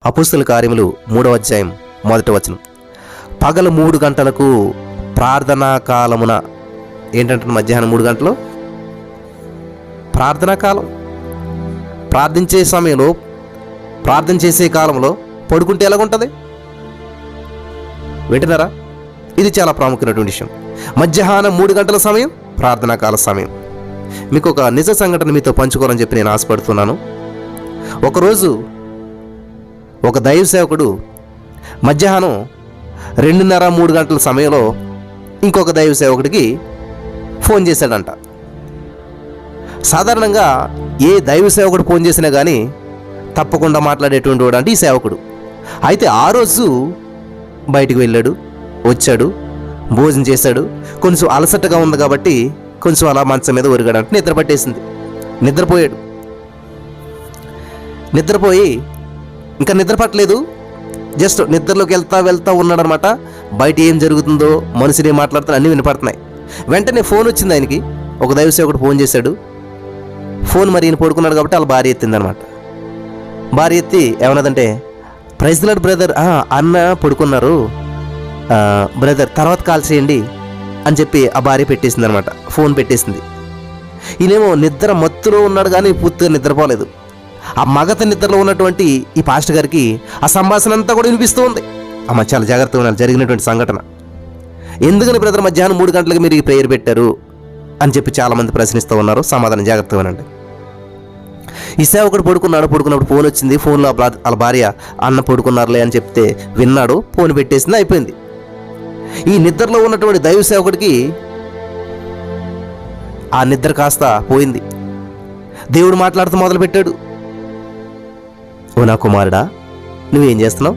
అపోస్తలుల కార్యములు 3వ అధ్యాయం 1వ వచనం. పగలు 3 గంటలకు ప్రార్థనా కాలమున, ఏంటంటే మధ్యాహ్నం 3 గంటలు ప్రార్థనా కాలం, ప్రార్థించే సమయంలో, ప్రార్థన చేసే కాలంలో పడుకుంటే ఎలాగుంటుంది? వింటున్నారా? ఇది చాలా ప్రాముఖ్యమైనటువంటి విషయం. మధ్యాహ్నం 3 గంటల సమయం ప్రార్థనా కాల సమయం. మీకు ఒక నిజ సంఘటన మీతో పంచుకోవాలని చెప్పి నేను ఆశపడుతున్నాను. ఒకరోజు ఒక దైవ సేవకుడు మధ్యాహ్నం 2:30-3 గంటల సమయంలో ఇంకొక దైవ సేవకుడికి ఫోన్ చేశాడంట. సాధారణంగా ఏ దైవ సేవకుడు ఫోన్ చేసినా కానీ తప్పకుండా మాట్లాడేటువంటి వాడు అంటే ఈ సేవకుడు. అయితే ఆ రోజు బయటికి వెళ్ళాడు, వచ్చాడు, భోజనం చేశాడు. కొంచెం అలసటగా ఉంది కాబట్టి కొంచెం అలా మంచం మీద ఒరిగాడంటే నిద్ర పట్టేసింది. నిద్రపోయి ఇంకా నిద్ర పట్టలేదు, జస్ట్ నిద్రలోకి వెళ్తా ఉన్నాడనమాట. బయట ఏం జరుగుతుందో, మనుషులు ఏం మాట్లాడుతారో అన్నీ వినపడుతున్నాయి. వెంటనే ఫోన్ వచ్చింది ఆయనకి. ఒక దైవ సేవకుడు ఫోన్ చేశాడు. ఫోన్ మరి ఈయన పడుకున్నాడు కాబట్టి వాళ్ళ భార్య ఎత్తిందనమాట. భార్య ఎత్తి ఏమన్నదంటే, ప్రైజ్ ది లార్డ్ బ్రదర్, అన్న పడుకున్నారు బ్రదర్, తర్వాత కాల్ చేయండి అని చెప్పి ఆ భార్య పెట్టేసింది అనమాట. ఫోన్ పెట్టేసింది. ఈయనేమో నిద్ర మత్తులో ఉన్నాడు కానీ పూర్తిగా నిద్రపోలేదు. ఆ మగత నిద్రలో ఉన్నటువంటి ఈ పాస్టర్ గారికి ఆ సంభాషణ అంతా కూడా వినిపిస్తూ ఉంది. అమ్మ చాలా జాగ్రత్తగా ఉండాలి, జరిగినటువంటి సంఘటన. ఎందుకని బ్రదర్ మధ్యాహ్నం 3 గంటలకు మీరు ఈ ప్రేయర్ పెట్టారు అని చెప్పి చాలామంది ప్రశ్నిస్తూ ఉన్నారు. సమాధానం జాగ్రత్తగా వినండి. ఈ సేవకుడు పడుకున్నప్పుడు ఫోన్ వచ్చింది. ఫోన్లో వాళ్ళ భార్య అన్న పడుకున్నారులే అని చెప్తే విన్నాడు, ఫోన్ పెట్టేసింది, అయిపోయింది. ఈ నిద్రలో ఉన్నటువంటి దైవ సేవకుడికి ఆ నిద్ర కాస్త పోయింది. దేవుడు మాట్లాడుతూ మొదలుపెట్టాడు. ఓ నా కుమారుడా, నువ్వేం చేస్తున్నావు?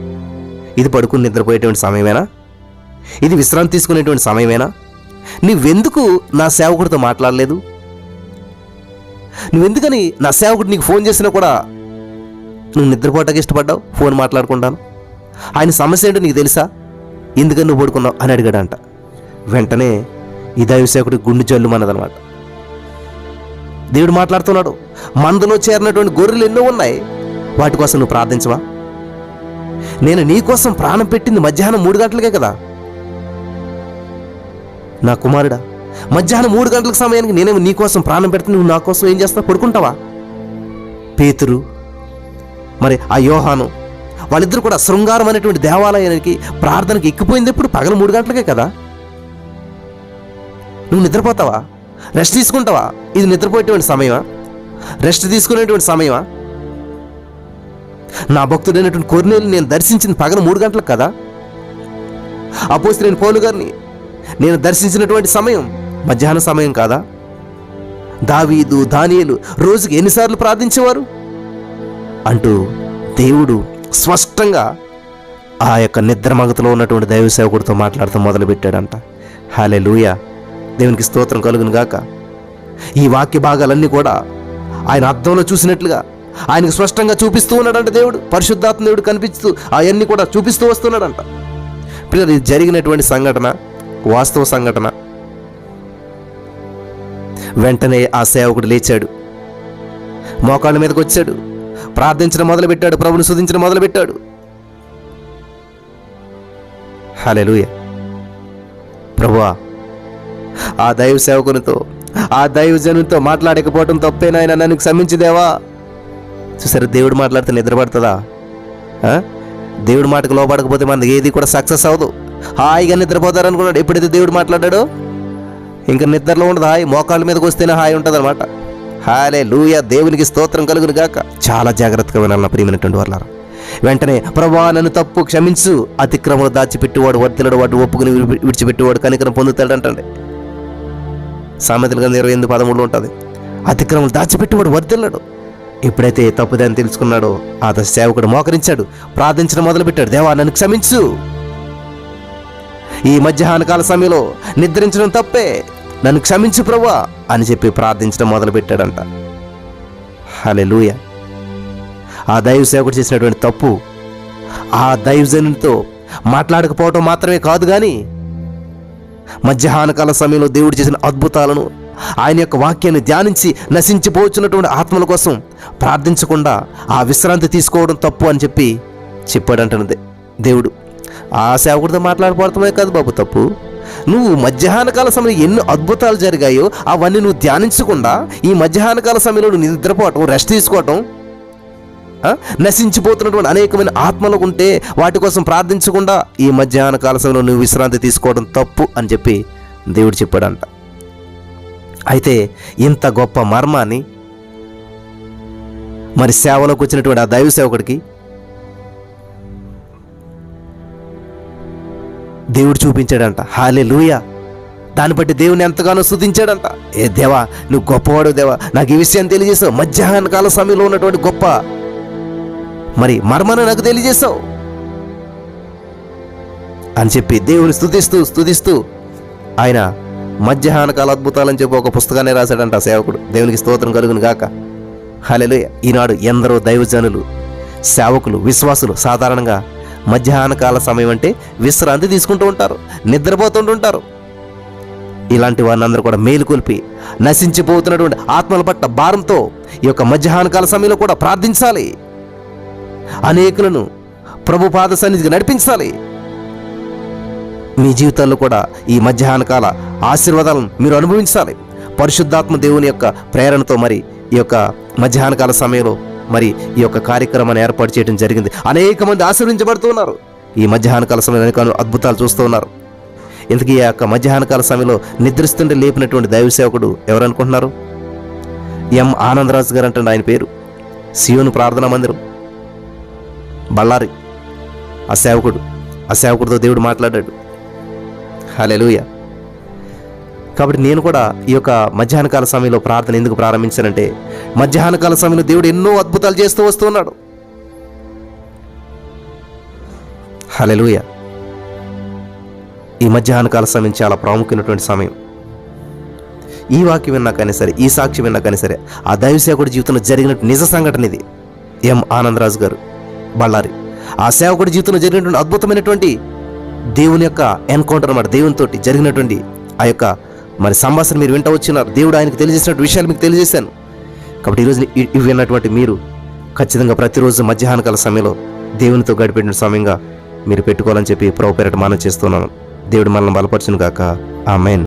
ఇది పడుకుని నిద్రపోయేటువంటి సమయమేనా? ఇది విశ్రాంతి తీసుకునేటువంటి సమయమేనా? నువ్వెందుకు నా సేవకుడితో మాట్లాడలేదు? నువ్వెందుకని నా సేవకుడు నీకు ఫోన్ చేసినా కూడా నువ్వు నిద్రపోవటానికి ఇష్టపడ్డావు? ఫోన్ మాట్లాడుకుంటాను, ఆయన సమస్య ఏంటో నీకు తెలుసా? ఎందుకని నువ్వు పడుకున్నావు అని అడిగాడంట. వెంటనే ఈ దైవ సేవకుడికి గుండె జల్లుమన్నదనమాట. దేవుడు మాట్లాడుతున్నాడు. మందలో చేరినటువంటి గొర్రెలు ఎన్నో ఉన్నాయి, వాటి కోసం నువ్వు ప్రార్థించవా? నేను నీ కోసం ప్రాణం పెట్టింది మధ్యాహ్నం 3 గంటలకే కదా. నా కుమారుడా, మధ్యాహ్నం 3 గంటల సమయానికి నేనేమో నీ కోసం ప్రాణం పెడితే నువ్వు నా కోసం ఏం చేస్తావు? పడుకుంటావా? పేతురు మరి ఆ యోహాను వాళ్ళిద్దరు కూడా శృంగారం అనేటువంటి దేవాలయానికి ప్రార్థనకి ఎక్కిపోయింది ఎప్పుడు? పగలు 3 గంటలకే కదా. నువ్వు నిద్రపోతావా? రెస్ట్ తీసుకుంటావా? ఇది నిద్రపోయేటువంటి సమయమా? రెస్ట్ తీసుకునేటువంటి సమయమా? నా భక్తుడైనటువంటి కొర్నేలిని నేను దర్శించింది పగలు 3 గంటలకు కదా. అపోస్తలుడైన పౌలు గారిని నేను దర్శించినటువంటి సమయం మధ్యాహ్న సమయం కాదా? దావీదు, దానియేలు రోజుకి ఎన్నిసార్లు ప్రార్థించేవారు అంటూ దేవుడు స్పష్టంగా ఆ యొక్క నిద్రమగతలో ఉన్నటువంటి దైవ సేవకుడితో మాట్లాడుతూ మొదలుపెట్టాడంట. హల్లెలూయా, దేవునికి స్తోత్రం కలుగును గాక. ఈ వాక్య భాగాలన్నీ కూడా ఆయన అద్దంలో చూసినట్లుగా ఆయనకు స్పష్టంగా చూపిస్తూ ఉన్నాడంట. దేవుడు, పరిశుద్ధాత్మ దేవుడు కనిపిస్తూ అవన్నీ కూడా చూపిస్తూ వస్తున్నాడంట. పిల్లలు, ఇది జరిగినటువంటి సంఘటన, వాస్తవ సంఘటన. వెంటనే ఆ సేవకుడు లేచాడు, మోకాళ్ళ మీదకి వచ్చాడు, ప్రార్థించడం మొదలుపెట్టాడు, ప్రభుని స్తుతించడం మొదలుపెట్టాడు. హల్లెలూయా. ప్రభువా, ఆ దైవ సేవకునితో, ఆ దైవజనునితో మాట్లాడకపోవటం తప్పేనాయన, నన్ను క్షమించుదేవా. చూసారు, దేవుడు మాట్లాడితే నిద్రపడుతుందా? దేవుడి మాటకు లోపడకపోతే మనకి ఏది కూడా సక్సెస్ అవ్వదు. హాయిగా నిద్రపోతారనుకున్నాడు. ఎప్పుడైతే దేవుడు మాట్లాడాడో ఇంకా నిద్రలో ఉండదు, హాయి మోకాళ్ళ మీదకి వస్తేనే హాయి ఉంటుంది అనమాట. హల్లెలూయా, దేవునికి స్తోత్రం కలుగును గాక. చాలా జాగ్రత్తగా వినాలి నా ప్రియమైనటువంటి వాళ్ళారా. వెంటనే ప్రభువా నన్ను తప్పు క్షమించు, అతిక్రమలు దాచిపెట్టువాడు వర్తిలడు, వాడు ఒప్పుకుని విడిచిపెట్టువాడు కనికరం పొందుతాడు అంటండి. సామెతల గ్రంథం 28:13 ఉంటుంది. అతిక్రమలు దాచిపెట్టువాడు వర్తిల్లడు. ఎప్పుడైతే తప్పుదని తెలుసుకున్నాడో ఆ సేవకుడు మోకరించాడు, ప్రార్థించడం మొదలుపెట్టాడు. దేవా నన్ను క్షమించు, ఈ మధ్యాహ్న కాల సమయంలో నిద్రించడం తప్పే, నన్ను క్షమించు ప్రభువా అని చెప్పి ప్రార్థించడం మొదలుపెట్టాడంట. హల్లెలూయా. ఆ దైవ సేవకుడు చేసినటువంటి తప్పు ఆ దైవజనునితో మాట్లాడకపోవటం మాత్రమే కాదు, కానీ మధ్యాహ్న కాల సమయంలో దేవుడు చేసిన అద్భుతాలను, ఆయన యొక్క వాక్యాన్ని ధ్యానించి నశించిపోతున్నటువంటి ఆత్మల కోసం ప్రార్థించకుండా ఆ విశ్రాంతి తీసుకోవడం తప్పు అని చెప్పి చెప్పాడంటున్నది దేవుడు. ఆ సేవకుడితో మాట్లాడపడతామే కాదు బాబు తప్పు. నువ్వు మధ్యాహ్నకాల సమయంలో ఎన్ని అద్భుతాలు జరిగాయో అవన్నీ నువ్వు ధ్యానించకుండా ఈ మధ్యాహ్నకాల సమయంలో నువ్వు నిద్రపోవటం, రెస్ట్ తీసుకోవటం, నశించిపోతున్నటువంటి అనేకమైన ఆత్మలు ఉంటే వాటి కోసం ప్రార్థించకుండా ఈ మధ్యాహ్నకాల సమయంలో నువ్వు విశ్రాంతి తీసుకోవడం తప్పు అని చెప్పి దేవుడు చెప్పాడంట. అయితే ఇంత గొప్ప మర్మాన్ని మరి సేవలోకి వచ్చినటువంటి ఆ దైవ సేవకుడికి దేవుడు చూపించాడంట. హల్లెలూయా. దాన్ని బట్టి దేవుని ఎంతగానో స్తుతించాడంట. ఏ దేవా, నువ్వు గొప్పవాడు దేవా, నాకు ఈ విషయాన్ని తెలియజేసావు, మధ్యాహ్నకాల సమయంలో ఉన్నటువంటి గొప్ప మరి మర్మాన్ని నాకు తెలియజేసావు అని చెప్పి దేవుని స్తుతిస్తూ ఆయన మధ్యాహ్నకాల అద్భుతాలని చెప్పి ఒక పుస్తకాన్ని రాశాడంట ఆ సేవకుడు. దేవునికి స్తోత్రం కలుగును గాక. హల్లెలూయా. ఈనాడు ఎందరో దైవజనులు, సేవకులు, విశ్వాసులు సాధారణంగా మధ్యాహ్నకాల సమయం అంటే విశ్రాంతి తీసుకుంటూ ఉంటారు, నిద్రపోతుంటుంటారు. ఇలాంటి వారిని అందరూ కూడా మేలుకొల్పి నశించిపోతున్నటువంటి ఆత్మల పట్ల భారంతో ఈ యొక్క మధ్యాహ్నకాల సమయంలో కూడా ప్రార్థించాలి. అనేకులను ప్రభు పాద సన్నిధికి నడిపించాలి. మీ జీవితాల్లో కూడా ఈ మధ్యాహ్నకాల ఆశీర్వాదాలను మీరు అనుభవించాలి. పరిశుద్ధాత్మ దేవుని యొక్క ప్రేరణతో మరి ఈ యొక్క మధ్యాహ్నకాల సమయంలో మరి ఈ యొక్క కార్యక్రమాన్ని ఏర్పాటు చేయడం జరిగింది. అనేక మంది ఆశీర్వించబడుతూ ఉన్నారు. ఈ మధ్యాహ్నకాల సమయంలో అనేక అద్భుతాలు చూస్తూ ఉన్నారు. ఇంతకీ ఈ యొక్క మధ్యాహ్నకాల సమయంలో నిద్రిస్తుంటే లేపినటువంటి దైవ సేవకుడు ఎవరు అనుకుంటున్నారు? ఎం ఆనందరాజు గారు అంటే ఆయన పేరు. సియోను ప్రార్థనా మందిరం, బళ్ళారి. ఆ సేవకుడితో దేవుడు మాట్లాడాడు. హల్లెలూయా. కాబట్టి నేను కూడా ఈ యొక్క మధ్యాహ్నకాల సమయంలో ప్రార్థన ఎందుకు ప్రారంభించానంటే, మధ్యాహ్నకాల సమయంలో దేవుడు ఎన్నో అద్భుతాలు చేస్తూ వస్తూ ఉన్నాడు. హల్లెలూయా. ఈ మధ్యాహ్నకాల సమయం చాలా ప్రాముఖ్యమైనటువంటి సమయం. ఈ వాక్యం విన్నా కానీ సరే, ఈ సాక్ష్యం విన్నా కానీ సరే, ఆ దైవసేవకుడి జీవితంలో జరిగినట్టు నిజ సంఘటన ఇది. ఎం ఆనందరాజు గారు, బళ్ళారి. ఆ సేవకుడి జీవితంలో జరిగినటువంటి అద్భుతమైనటువంటి దేవుని యొక్క ఎన్కౌంటర్ అన్నమాట. దేవునితో జరిగినటువంటి ఆ యొక్క మరి సంభాషణ మీరు వింటూ వచ్చినారు. దేవుడు ఆయనకు తెలియజేసినటువంటి విషయాలు మీకు తెలియజేశాను. కాబట్టి ఈరోజు ఇవి విన్నటువంటి మీరు ఖచ్చితంగా ప్రతిరోజు మధ్యాహ్నకాల సమయంలో దేవునితో గడిపేట సమయంగా మీరు పెట్టుకోవాలని చెప్పి ప్రభు పేరట మనం చేస్తున్నాను. దేవుడు మనల్ని బలపరచును గాక. ఆమేన్.